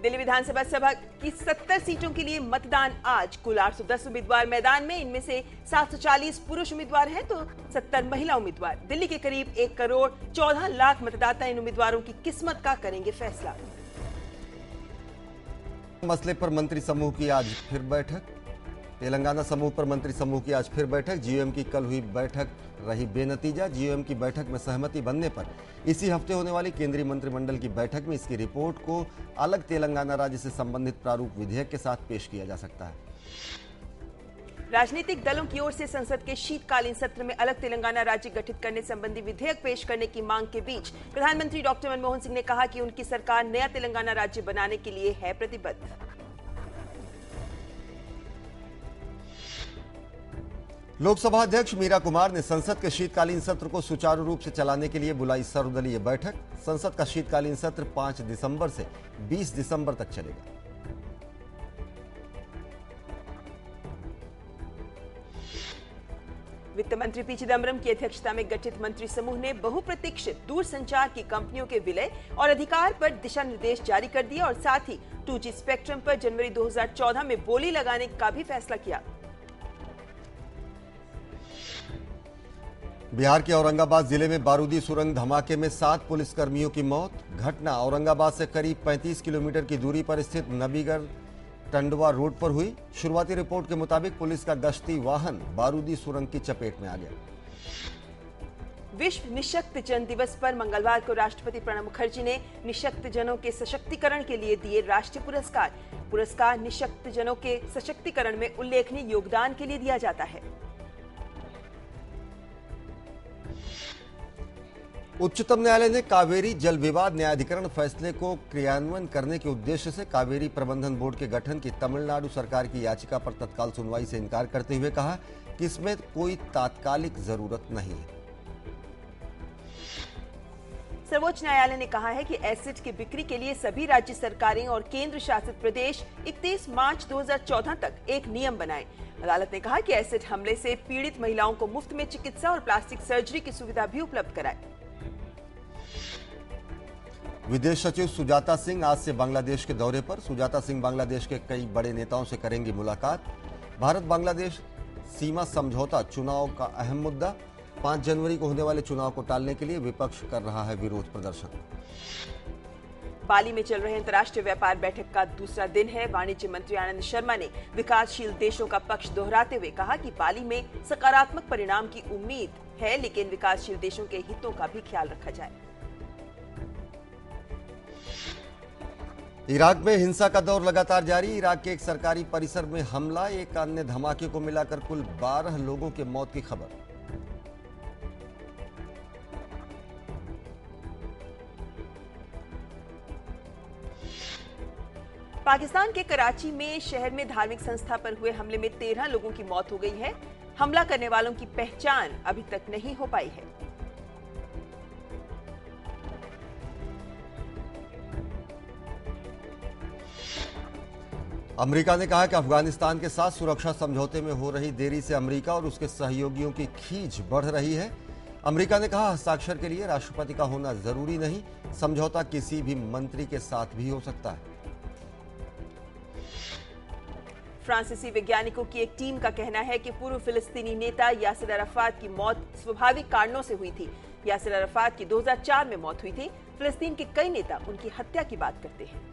दिल्ली विधानसभा सभा की 70 सीटों के लिए मतदान आज। कुल 810 उम्मीदवार मैदान में, इनमें से 740 पुरुष उम्मीदवार हैं तो 70 महिला उम्मीदवार। दिल्ली के करीब 1 करोड़ 14 लाख मतदाता इन उम्मीदवारों की किस्मत का करेंगे फैसला। मसले पर मंत्री समूह की आज फिर बैठक। तेलंगाना समूह पर मंत्री समूह की आज फिर बैठक। जीओएम की कल हुई बैठक रही बेनतीजा। जीओएम की बैठक में सहमति बनने पर इसी हफ्ते होने वाली केंद्रीय मंत्रिमंडल की बैठक में इसकी रिपोर्ट को अलग तेलंगाना राज्य से संबंधित प्रारूप विधेयक के साथ पेश किया जा सकता है। राजनीतिक दलों की ओर से संसद के शीतकालीन सत्र में अलग तेलंगाना राज्य गठित करने संबंधी विधेयक पेश करने की मांग के बीच प्रधानमंत्री डॉक्टर मनमोहन सिंह ने कहा कि उनकी सरकार नया तेलंगाना राज्य बनाने के लिए है प्रतिबद्ध। लोकसभा अध्यक्ष मीरा कुमार ने संसद के शीतकालीन सत्र को सुचारू रूप से चलाने के लिए बुलाई सर्वदलीय बैठक। संसद का शीतकालीन सत्र 5 दिसंबर से 20 दिसंबर तक चलेगा। वित्त मंत्री पी चिदम्बरम की अध्यक्षता में गठित मंत्री समूह ने बहुप्रतीक्षित दूरसंचार की कंपनियों के विलय और अधिकार पर दिशा निर्देश जारी कर दिए और साथ ही 2G स्पेक्ट्रम पर जनवरी 2014 में बोली लगाने का भी फैसला किया। बिहार के औरंगाबाद जिले में बारूदी सुरंग धमाके में 7 पुलिसकर्मियों की मौत। घटना औरंगाबाद से करीब 35 किलोमीटर की दूरी पर स्थित नबीगढ़ टंडवा रोड पर हुई। शुरुआती रिपोर्ट के मुताबिक पुलिस का गश्ती वाहन बारूदी सुरंग की चपेट में आ गया। विश्व निःशक्तजन दिवस पर मंगलवार को राष्ट्रपति प्रणब मुखर्जी ने निःशक्तजनों के सशक्तिकरण के लिए दिए राष्ट्रीय पुरस्कार। पुरस्कार निःशक्तजनों के सशक्तिकरण में उल्लेखनीय योगदान के लिए दिया जाता है। उच्चतम न्यायालय ने कावेरी जल विवाद न्यायाधिकरण फैसले को क्रियान्वयन करने के उद्देश्य से कावेरी प्रबंधन बोर्ड के गठन की तमिलनाडु सरकार की याचिका पर तत्काल सुनवाई से इनकार करते हुए कहा कि इसमें कोई तात्कालिक जरूरत नहीं है। सर्वोच्च न्यायालय ने कहा है कि एसिड की बिक्री के लिए सभी राज्य सरकारें और केंद्र शासित प्रदेश 31 मार्च 2014 तक एक नियम बनाएं। अदालत ने कहा कि एसिड हमले से पीड़ित महिलाओं को मुफ्त में चिकित्सा और प्लास्टिक सर्जरी की सुविधा भी उपलब्ध कराए। विदेश सचिव सुजाता सिंह आज से बांग्लादेश के दौरे पर। सुजाता सिंह बांग्लादेश के कई बड़े नेताओं से करेंगी मुलाकात। भारत बांग्लादेश सीमा समझौता चुनाव का अहम मुद्दा। 5 जनवरी को होने वाले चुनाव को टालने के लिए विपक्ष कर रहा है विरोध प्रदर्शन। बाली में चल रहे अंतर्राष्ट्रीय व्यापार बैठक का दूसरा दिन है। वाणिज्य मंत्री आनंद शर्मा ने विकासशील देशों का पक्ष दोहराते हुए कहा कि बाली में सकारात्मक परिणाम की उम्मीद है, लेकिन विकासशील देशों के हितों का भी ख्याल रखा जाए। इराक में हिंसा का दौर लगातार जारी। इराक के एक सरकारी परिसर में हमला, एक अन्य धमाके को मिलाकर कुल 12 लोगों की मौत की खबर। पाकिस्तान के कराची में शहर में धार्मिक संस्था पर हुए हमले में 13 लोगों की मौत हो गई है। हमला करने वालों की पहचान अभी तक नहीं हो पाई है। अमेरिका ने कहा कि अफगानिस्तान के साथ सुरक्षा समझौते में हो रही देरी से अमेरिका और उसके सहयोगियों की खींच बढ़ रही है। अमेरिका ने कहा हस्ताक्षर के लिए राष्ट्रपति का होना जरूरी नहीं, समझौता किसी भी मंत्री के साथ भी हो सकता है। फ्रांसीसी वैज्ञानिकों की एक टीम का कहना है कि पूर्व फिलिस्तीनी नेता यासिर अराफात की मौत स्वाभाविक कारणों से हुई थी। यासिर अराफात की 2004 में मौत हुई थी। फिलिस्तीन के कई नेता उनकी हत्या की बात करते हैं।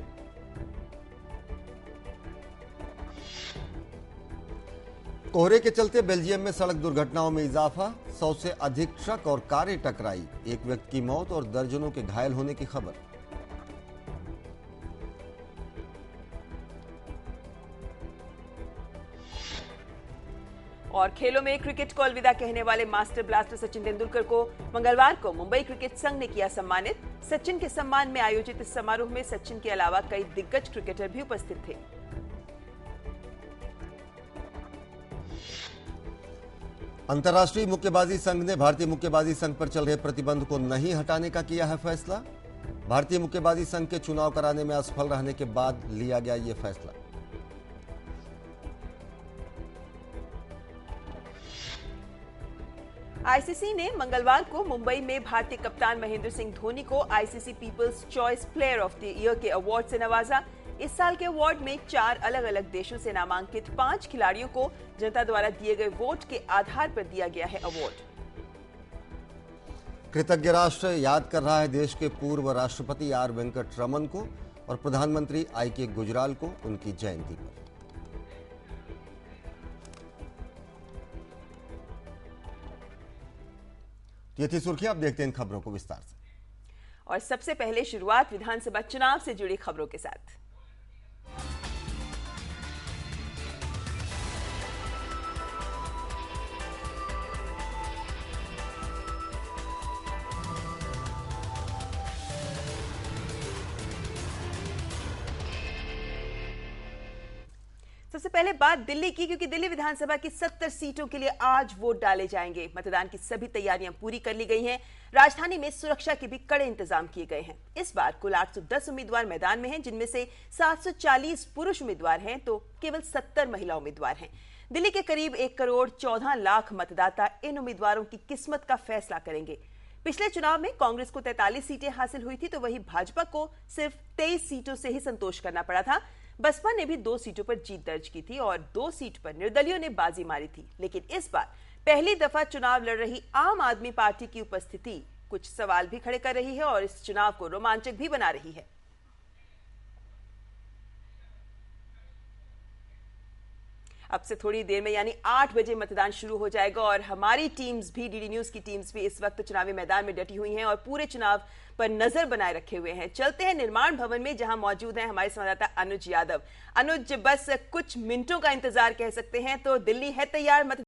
कोहरे के चलते बेल्जियम में सड़क दुर्घटनाओं में इजाफा। 100 से अधिक ट्रक और कारें टकराई। एक व्यक्ति की मौत और दर्जनों के घायल होने की खबर। और खेलों में क्रिकेट को अलविदा कहने वाले मास्टर ब्लास्टर सचिन तेंदुलकर को मंगलवार को मुंबई क्रिकेट संघ ने किया सम्मानित। सचिन के सम्मान में आयोजित इस समारोह में सचिन के अलावा कई दिग्गज क्रिकेटर भी उपस्थित थे। अंतर्राष्ट्रीय मुक्केबाजी संघ ने भारतीय मुक्केबाजी संघ पर चल रहे प्रतिबंध को नहीं हटाने का किया है फैसला। भारतीय मुक्केबाजी संघ के चुनाव कराने में असफल रहने के बाद लिया गया यह फैसला। आईसीसी ने मंगलवार को मुंबई में भारतीय कप्तान महेंद्र सिंह धोनी को ICC people's choice player of the year के अवार्ड से नवाजा। इस साल के अवार्ड में 4 अलग अलग देशों से नामांकित 5 खिलाड़ियों को जनता द्वारा दिए गए वोट के आधार पर दिया गया है अवार्ड। कृतज्ञ राष्ट्र याद कर रहा है देश के पूर्व राष्ट्रपति आर वेंकट रमन को और प्रधानमंत्री आई.के. गुजराल को उनकी जयंती पर। ये थी सुर्खियां, अब देखते हैं इन खबरों को विस्तार से। और सबसे पहले शुरुआत विधानसभा चुनाव से जुड़ी खबरों के साथ। सबसे पहले बात दिल्ली की, क्योंकि दिल्ली विधानसभा की 70 सीटों के लिए आज वोट डाले जाएंगे। मतदान की सभी तैयारियां पूरी कर ली गई हैं। राजधानी में सुरक्षा के भी कड़े इंतजाम किए गए हैं। इस बार कुल 810 उम्मीदवार मैदान में हैं, जिनमें से 740 पुरुष उम्मीदवार हैं तो केवल 70 महिला उम्मीदवार हैं। दिल्ली के करीब 1 करोड़ 14 लाख मतदाता इन उम्मीदवारों की किस्मत का फैसला करेंगे। पिछले चुनाव में कांग्रेस को 43 सीटें हासिल हुई थी, तो वहीं भाजपा को सिर्फ 23 सीटों से ही संतोष करना पड़ा था। बसपा ने भी 2 सीटों पर जीत दर्ज की थी और 2 सीट पर निर्दलियों ने बाजी मारी थी। लेकिन इस बार पहली दफा चुनाव लड़ रही आम आदमी पार्टी की उपस्थिति कुछ सवाल भी खड़े कर रही है और इस चुनाव को रोमांचक भी बना रही है। अब से थोड़ी देर में यानी 8 बजे मतदान शुरू हो जाएगा और हमारी टीम्स भी, डीडी न्यूज की टीम्स भी इस वक्त चुनावी मैदान में डटी हुई हैं और पूरे चुनाव पर नजर बनाए रखे हुए हैं। चलते हैं निर्माण भवन में, जहां मौजूद हैं हमारे संवाददाता अनुज यादव। अनुज, बस कुछ मिनटों का इंतजार कह सकते हैं तो दिल्ली है तैयार